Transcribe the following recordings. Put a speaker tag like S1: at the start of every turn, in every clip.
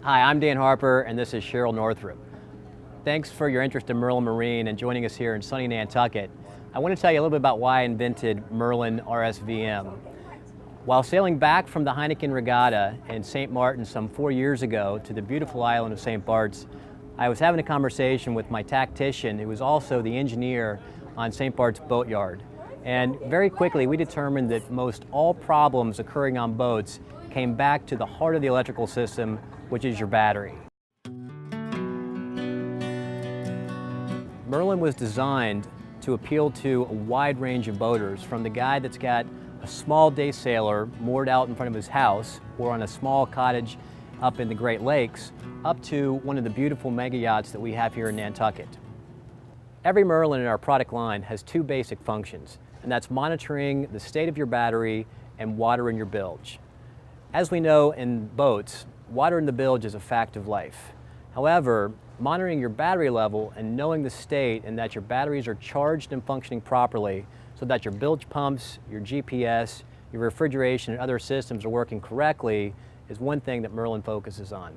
S1: Hi, I'm Dan Harper, and this is Cheryl Northrup. Thanks for your interest in Merlin Marine and joining us here in sunny Nantucket. I want to tell you a little bit about why I invented Merlin RSVM. While sailing back from the Heineken Regatta in St. Martin some 4 years ago to the beautiful island of St. Bart's, I was having a conversation with my tactician, who was also the engineer on St. Bart's boatyard. And very quickly we determined that most all problems occurring on boats came back to the heart of the electrical system, which is your battery. Merlin was designed to appeal to a wide range of boaters, from the guy that's got a small day sailor moored out in front of his house or on a small cottage up in the Great Lakes, up to one of the beautiful mega yachts that we have here in Nantucket. Every Merlin in our product line has two basic functions, and that's monitoring the state of your battery and water in your bilge. As we know in boats, water in the bilge is a fact of life. However, monitoring your battery level and knowing the state and that your batteries are charged and functioning properly so that your bilge pumps, your GPS, your refrigeration, and other systems are working correctly is one thing that Merlin focuses on.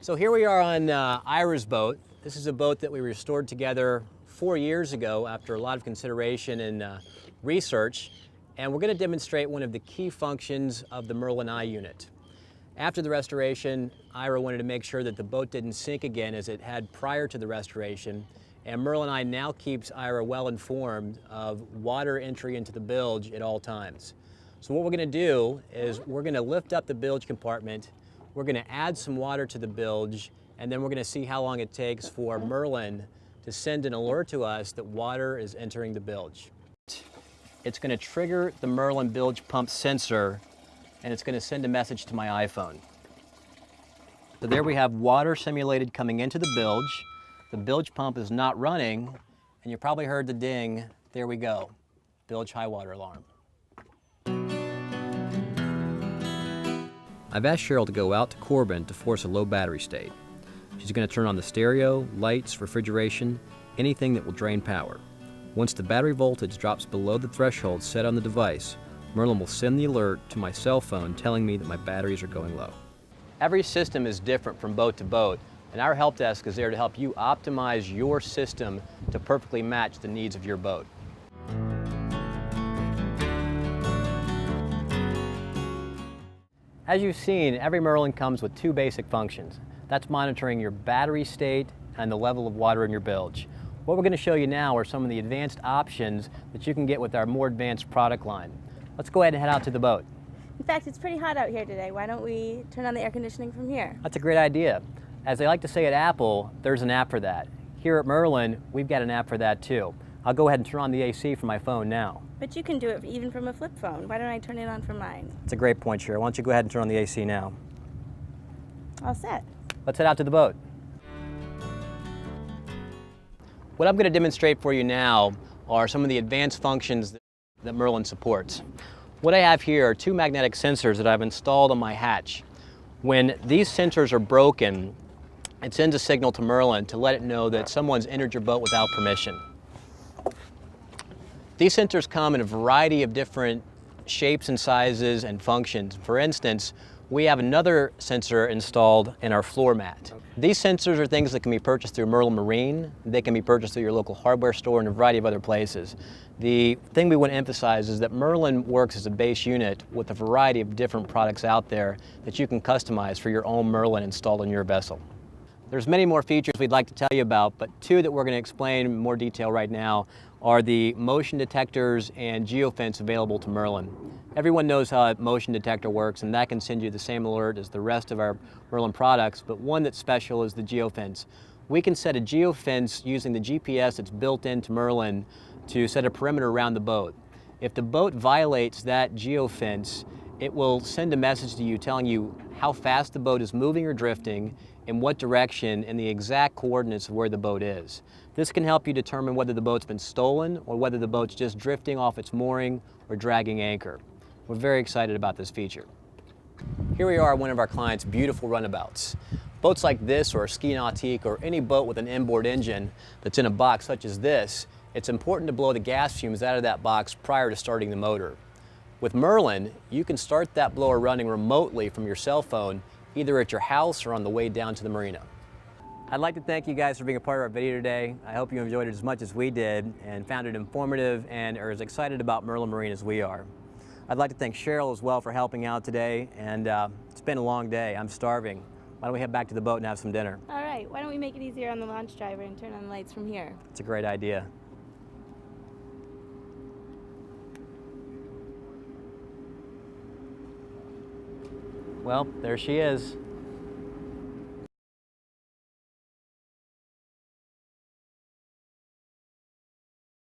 S1: So here we are on Ira's boat. This is a boat that we restored together 4 years ago after a lot of consideration and research, and we're going to demonstrate one of the key functions of the Merlin I unit. After the restoration, Ira wanted to make sure that the boat didn't sink again as it had prior to the restoration, and Merlin I now keeps Ira well informed of water entry into the bilge at all times. So what we're going to do is we're going to lift up the bilge compartment, we're going to add some water to the bilge, and then we're going to see how long it takes for Merlin to send an alert to us that water is entering the bilge. It's going to trigger the Merlin bilge pump sensor, and it's going to send a message to my iPhone. So there we have water simulated coming into the bilge. The bilge pump is not running, and you probably heard the ding. There we go. Bilge high water alarm. I've asked Cheryl to go out to Corbin to force a low battery state. She's going to turn on the stereo, lights, refrigeration, anything that will drain power. Once the battery voltage drops below the threshold set on the device, Merlin will send the alert to my cell phone telling me that my batteries are going low. Every system is different from boat to boat, and our help desk is there to help you optimize your system to perfectly match the needs of your boat. As you've seen, every Merlin comes with two basic functions. That's monitoring your battery state and the level of water in your bilge. What we're going to show you now are some of the advanced options that you can get with our more advanced product line. Let's go ahead and head out to the boat.
S2: In fact, it's pretty hot out here today. Why don't we turn on the air conditioning from here?
S1: That's a great idea. As they like to say at Apple, there's an app for that. Here at Merlin, we've got an app for that too. I'll go ahead and turn on the AC from my phone now.
S2: But you can do it even from a flip phone. Why don't I turn it on from mine?
S1: That's a great point, Cheryl. Why don't you go ahead and turn on the AC now?
S2: All set.
S1: Let's head out to the boat. What I'm going to demonstrate for you now are some of the advanced functions that Merlin supports. What I have here are two magnetic sensors that I've installed on my hatch. When these sensors are broken, it sends a signal to Merlin to let it know that someone's entered your boat without permission. These sensors come in a variety of different shapes and sizes and functions. For instance, we have another sensor installed in our floor mat. These sensors are things that can be purchased through Merlin Marine. They can be purchased through your local hardware store and a variety of other places. The thing we want to emphasize is that Merlin works as a base unit with a variety of different products out there that you can customize for your own Merlin installed on your vessel. There's many more features we'd like to tell you about, but two that we're going to explain in more detail right now are the motion detectors and geofence available to Merlin. Everyone knows how a motion detector works, and that can send you the same alert as the rest of our Merlin products, but one that's special is the geofence. We can set a geofence using the GPS that's built into Merlin to set a perimeter around the boat. If the boat violates that geofence, it will send a message to you telling you how fast the boat is moving or drifting, in what direction, and the exact coordinates of where the boat is. This can help you determine whether the boat's been stolen or whether the boat's just drifting off its mooring or dragging anchor. We're very excited about this feature. Here we are at one of our clients' beautiful runabouts. Boats like this, or a ski nautique, or any boat with an inboard engine that's in a box such as this, it's important to blow the gas fumes out of that box prior to starting the motor. With Merlin, you can start that blower running remotely from your cell phone, either at your house or on the way down to the marina. I'd like to thank you guys for being a part of our video today. I hope you enjoyed it as much as we did and found it informative and are as excited about Merlin Marine as we are. I'd like to thank Cheryl as well for helping out today, and it's been a long day. I'm starving. Why don't we head back to the boat and have some dinner?
S2: All right, why don't we make it easier on the launch driver and turn on the lights from here?
S1: It's a great idea. Well, there she is.